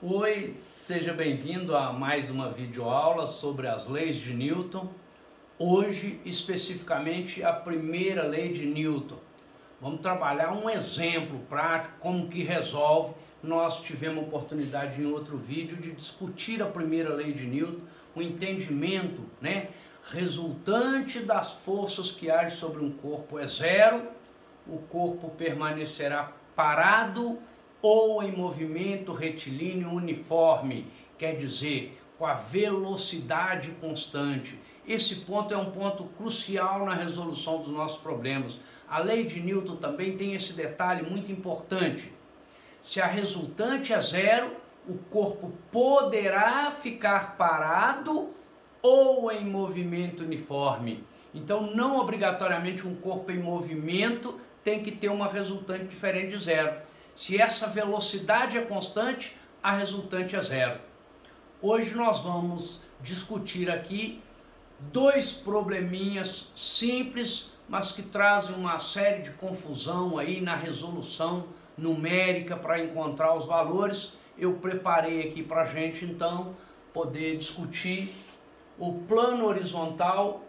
Oi, seja bem-vindo a mais uma videoaula sobre as leis de Newton. Hoje, especificamente, a primeira lei de Newton. Vamos trabalhar um exemplo prático, como que resolve. Nós tivemos a oportunidade em outro vídeo de discutir a primeira lei de Newton, o entendimento, resultante das forças que agem sobre um corpo é zero, o corpo permanecerá parado ou em movimento retilíneo uniforme, quer dizer, com a velocidade constante. Esse ponto é um ponto crucial na resolução dos nossos problemas. A lei de Newton também tem esse detalhe muito importante. Se a resultante é zero, o corpo poderá ficar parado ou em movimento uniforme. Então, não obrigatoriamente um corpo em movimento tem que ter uma resultante diferente de zero. Se essa velocidade é constante, a resultante é zero. Hoje nós vamos discutir aqui dois probleminhas simples, mas que trazem uma série de confusão aí na resolução numérica para encontrar os valores. Eu preparei aqui para a gente então poder discutir o plano horizontal,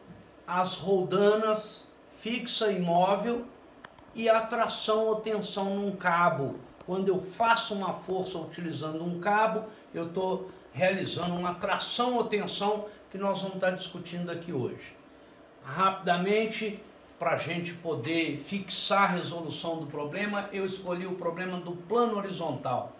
as roldanas, fixa e móvel, e a tração ou tensão num cabo. Quando eu faço uma força utilizando um cabo, eu estou realizando uma tração ou tensão que nós vamos estar discutindo aqui hoje. Rapidamente, para a gente poder fixar a resolução do problema, eu escolhi o problema do plano horizontal.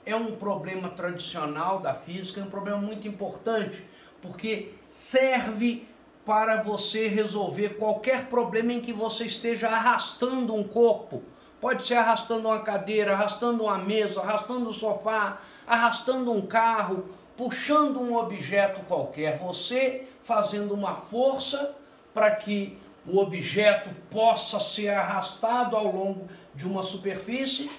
É um problema tradicional da física, é um problema muito importante, porque serve para você resolver qualquer problema em que você esteja arrastando um corpo. Pode ser arrastando uma cadeira, arrastando uma mesa, arrastando um sofá, arrastando um carro, puxando um objeto qualquer. Você fazendo uma força para que o objeto possa ser arrastado ao longo de uma superfície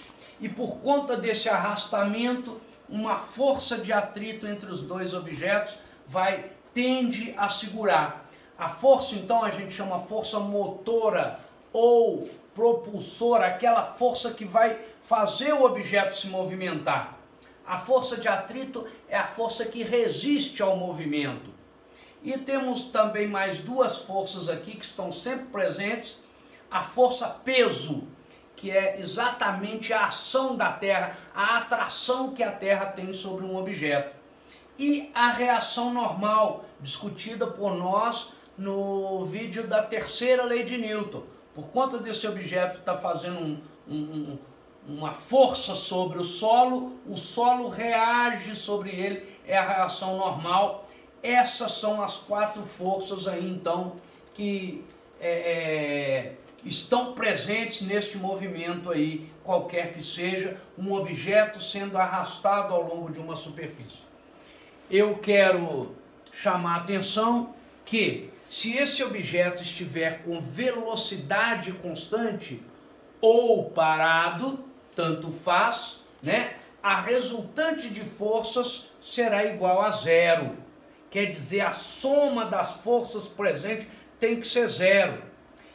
e por conta desse arrastamento, uma força de atrito entre os dois objetos tende a segurar. A força, então, a gente chama força motora ou propulsora, aquela força que vai fazer o objeto se movimentar. A força de atrito é a força que resiste ao movimento. E temos também mais duas forças aqui que estão sempre presentes. A força peso, que é exatamente a ação da Terra, a atração que a Terra tem sobre um objeto. E a reação normal, discutida por nós no vídeo da terceira lei de Newton. Por conta desse objeto estar fazendo uma força sobre o solo reage sobre ele, é a reação normal. Essas são as quatro forças aí então que estão presentes neste movimento aí, qualquer que seja, um objeto sendo arrastado ao longo de uma superfície. Eu quero chamar a atenção que se esse objeto estiver com velocidade constante ou parado, tanto faz, a resultante de forças será igual a zero. Quer dizer, a soma das forças presentes tem que ser zero.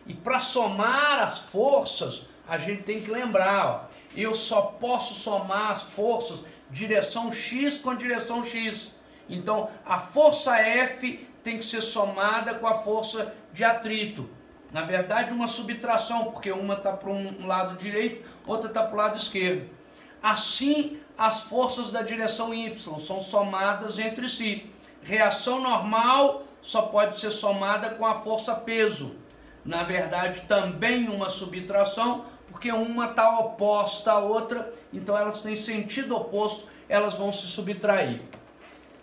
E para somar as forças, a gente tem que lembrar, eu só posso somar as forças direção X com direção X. Então, a força F tem que ser somada com a força de atrito. Na verdade, uma subtração, porque uma está para um lado direito, outra está para o lado esquerdo. Assim, as forças da direção Y são somadas entre si. Reação normal só pode ser somada com a força peso. Na verdade, também uma subtração, porque uma está oposta à outra, então elas têm sentido oposto, elas vão se subtrair.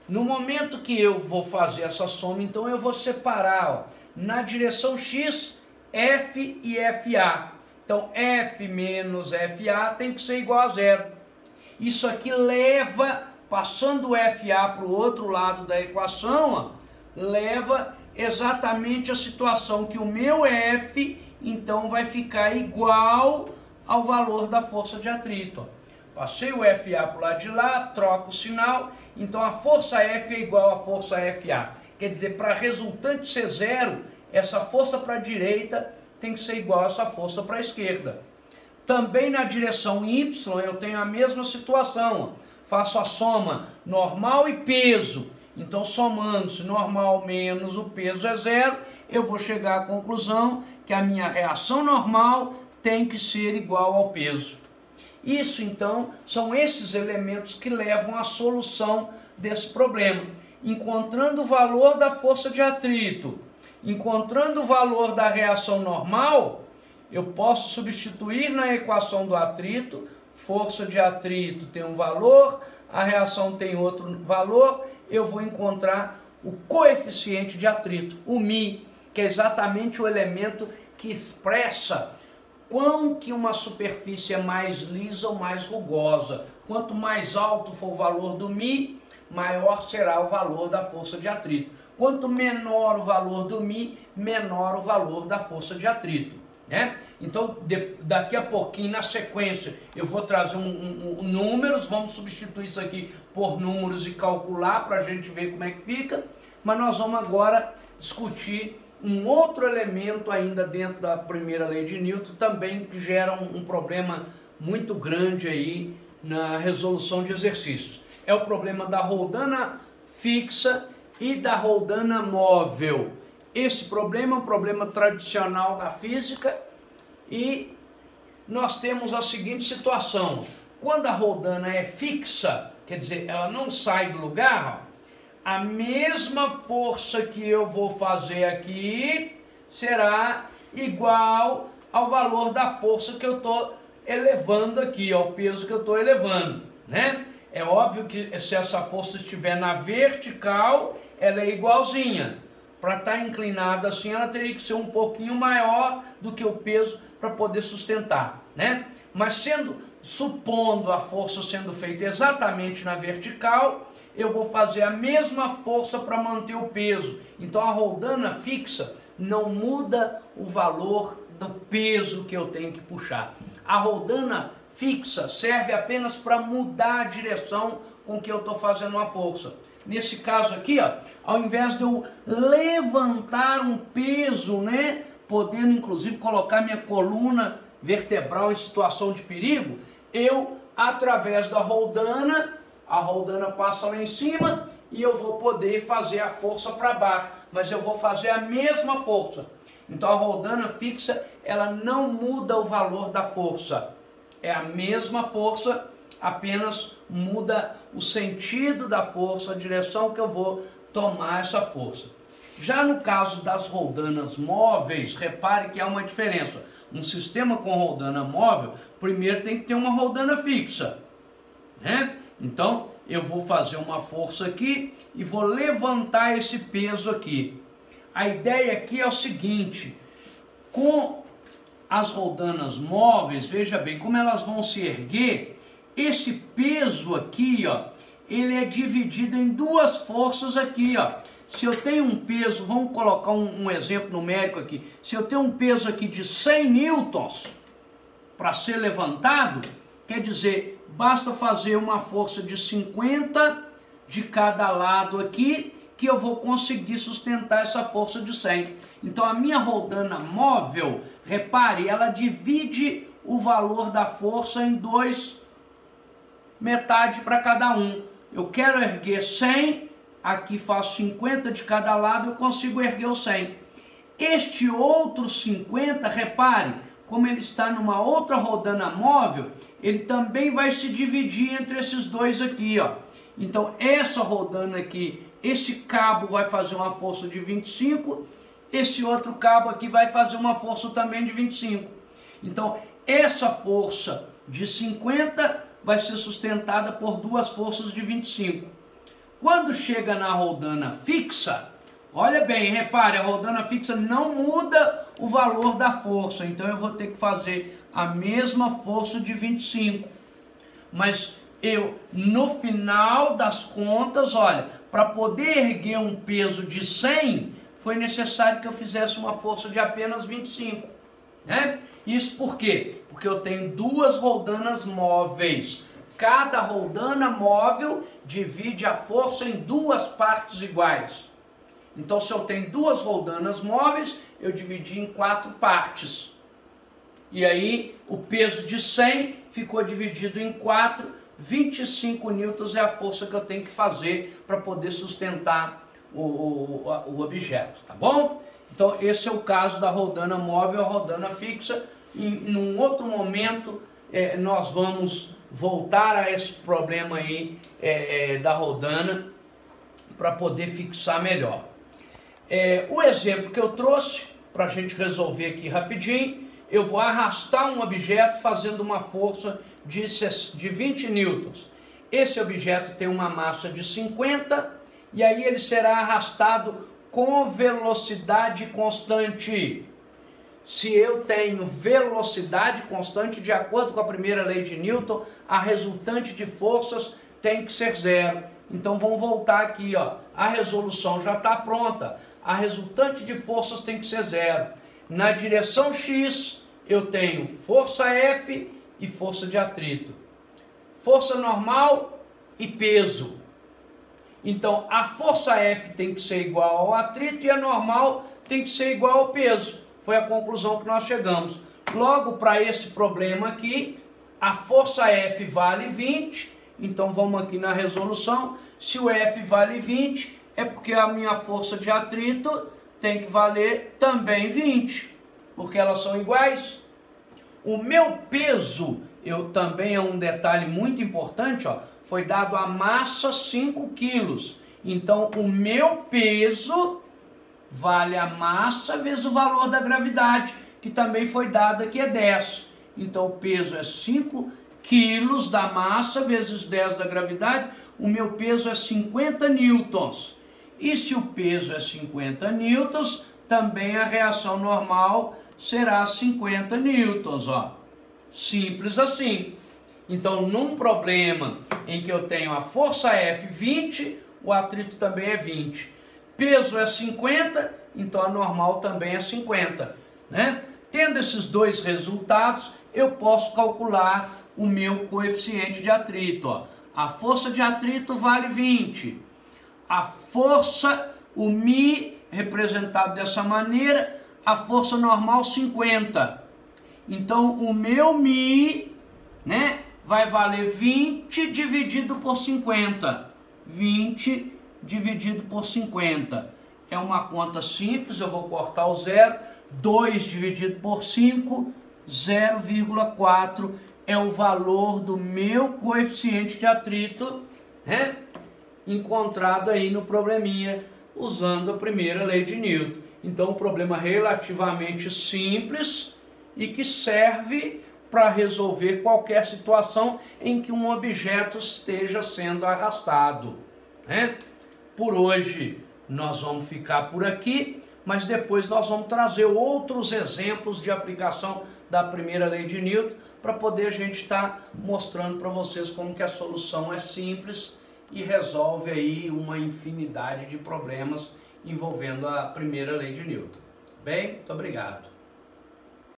No momento que eu vou fazer essa soma, então eu vou separar na direção X, F e FA. Então, F menos FA tem que ser igual a zero. Isso aqui leva, passando o FA para o outro lado da equação, leva exatamente a situação que o meu F, então, vai ficar igual ao valor da força de atrito. Passei o FA para o lado de lá, troco o sinal, então a força F é igual à força FA. Quer dizer, para a resultante ser zero, essa força para a direita tem que ser igual a essa força para a esquerda. Também na direção Y eu tenho a mesma situação. faço a soma normal e peso. Então, somando-se normal menos o peso é zero, eu vou chegar à conclusão que a minha reação normal tem que ser igual ao peso. Isso, então, são esses elementos que levam à solução desse problema. Encontrando o valor da força de atrito, encontrando o valor da reação normal, eu posso substituir na equação do atrito, força de atrito tem um valor, a reação tem outro valor, eu vou encontrar o coeficiente de atrito, o μ, que é exatamente o elemento que expressa quão que uma superfície é mais lisa ou mais rugosa. Quanto mais alto for o valor do μ, maior será o valor da força de atrito. Quanto menor o valor do μ, menor o valor da força de atrito, né? Então, daqui a pouquinho, na sequência, eu vou trazer números, vamos substituir isso aqui por números e calcular para a gente ver como é que fica, mas nós vamos agora discutir um outro elemento ainda dentro da primeira lei de Newton, também que gera um problema muito grande aí na resolução de exercícios. É o problema da roldana fixa e da roldana móvel. Esse problema é um problema tradicional da física e nós temos a seguinte situação. Quando a roldana é fixa, quer dizer, ela não sai do lugar, ó, a mesma força que eu vou fazer aqui será igual ao valor da força que eu estou elevando aqui, ao peso que eu estou elevando, né? É óbvio que se essa força estiver na vertical, ela é igualzinha. Para estar inclinada assim, ela teria que ser um pouquinho maior do que o peso para poder sustentar, né? Mas supondo a força sendo feita exatamente na vertical, eu vou fazer a mesma força para manter o peso. Então a roldana fixa não muda o valor do peso que eu tenho que puxar. A roldana fixa serve apenas para mudar a direção com que eu estou fazendo uma força. Nesse caso aqui, ó, ao invés de eu levantar um peso, né, podendo inclusive colocar minha coluna vertebral em situação de perigo, eu, através da roldana, a roldana passa lá em cima e eu vou poder fazer a força para baixo, mas eu vou fazer a mesma força. Então a roldana fixa, ela não muda o valor da força. É a mesma força, apenas muda o sentido da força, a direção que eu vou tomar essa força. Já no caso das roldanas móveis, repare que há uma diferença. Um sistema com roldana móvel, primeiro tem que ter uma roldana fixa, né? Então, eu vou fazer uma força aqui e vou levantar esse peso aqui. A ideia aqui é o seguinte, com as roldanas móveis, veja bem, como elas vão se erguer, esse peso aqui, ó, ele é dividido em duas forças aqui, ó. Se eu tenho um peso, vamos colocar um exemplo numérico aqui, se eu tenho um peso aqui de 100 newtons para ser levantado, quer dizer, basta fazer uma força de 50 de cada lado aqui, que eu vou conseguir sustentar essa força de 100. Então a minha roldana móvel, repare, ela divide o valor da força em metade para cada um. Eu quero erguer 100, aqui faço 50 de cada lado, eu consigo erguer o 100. Este outro 50, repare, como ele está numa outra roldana móvel, ele também vai se dividir entre esses dois aqui, ó. Então essa roldana aqui, esse cabo vai fazer uma força de 25, esse outro cabo aqui vai fazer uma força também de 25. Então essa força de 50 vai ser sustentada por duas forças de 25. Quando chega na roldana fixa, olha bem, repare, a roldana fixa não muda o valor da força, então eu vou ter que fazer a mesma força de 25. Mas eu, no final das contas, olha, para poder erguer um peso de 100, foi necessário que eu fizesse uma força de apenas 25, né? Isso por quê? Porque eu tenho duas roldanas móveis. Cada roldana móvel divide a força em duas partes iguais. Então, se eu tenho duas roldanas móveis, eu dividi em 4 partes. E aí, o peso de 100 ficou dividido em 4, 25 newtons é a força que eu tenho que fazer para poder sustentar o objeto, tá bom? Então esse é o caso da rodana móvel, a rodana fixa. Num outro momento nós vamos voltar a esse problema aí da rodana para poder fixar melhor. O exemplo que eu trouxe para a gente resolver aqui rapidinho, eu vou arrastar um objeto fazendo uma força de 20 newtons. Esse objeto tem uma massa de 50 e aí ele será arrastado com velocidade constante. Se eu tenho velocidade constante, de acordo com a primeira lei de Newton, a resultante de forças tem que ser zero. Então vamos voltar aqui, ó. A resolução já está pronta. A resultante de forças tem que ser zero. Na direção X, eu tenho força F e força de atrito. Força normal e peso. Então a força F tem que ser igual ao atrito e a normal tem que ser igual ao peso. Foi a conclusão que nós chegamos. Logo, para esse problema aqui, a força F vale 20. Então vamos aqui na resolução. Se o F vale 20, é porque a minha força de atrito tem que valer também 20. Porque elas são iguais. O meu peso, também é um detalhe muito importante, ó, foi dado a massa 5 quilos. Então o meu peso vale a massa vezes o valor da gravidade, que também foi dado aqui, é 10. Então o peso é 5 quilos da massa vezes 10 da gravidade. O meu peso é 50 newtons. E se o peso é 50 newtons, também a reação normal será 50 newtons, ó. Simples assim. Então, num problema em que eu tenho a força F 20, o atrito também é 20. Peso é 50, então a normal também é 50, né? Tendo esses dois resultados, eu posso calcular o meu coeficiente de atrito, ó. A força de atrito vale 20. A força, o Mi, representado dessa maneira, a força normal 50. Então o meu Mi, né, vai valer 20 dividido por 50. 20 dividido por 50. É uma conta simples, eu vou cortar o zero. 2 dividido por 5, 0,4 é o valor do meu coeficiente de atrito, né, encontrado aí no probleminha, usando a primeira lei de Newton. Então, um problema relativamente simples e que serve para resolver qualquer situação em que um objeto esteja sendo arrastado, né? Por hoje nós vamos ficar por aqui, mas depois nós vamos trazer outros exemplos de aplicação da primeira lei de Newton para poder a gente estar mostrando para vocês como que a solução é simples e resolve aí uma infinidade de problemas envolvendo a primeira lei de Newton. Bem, muito obrigado.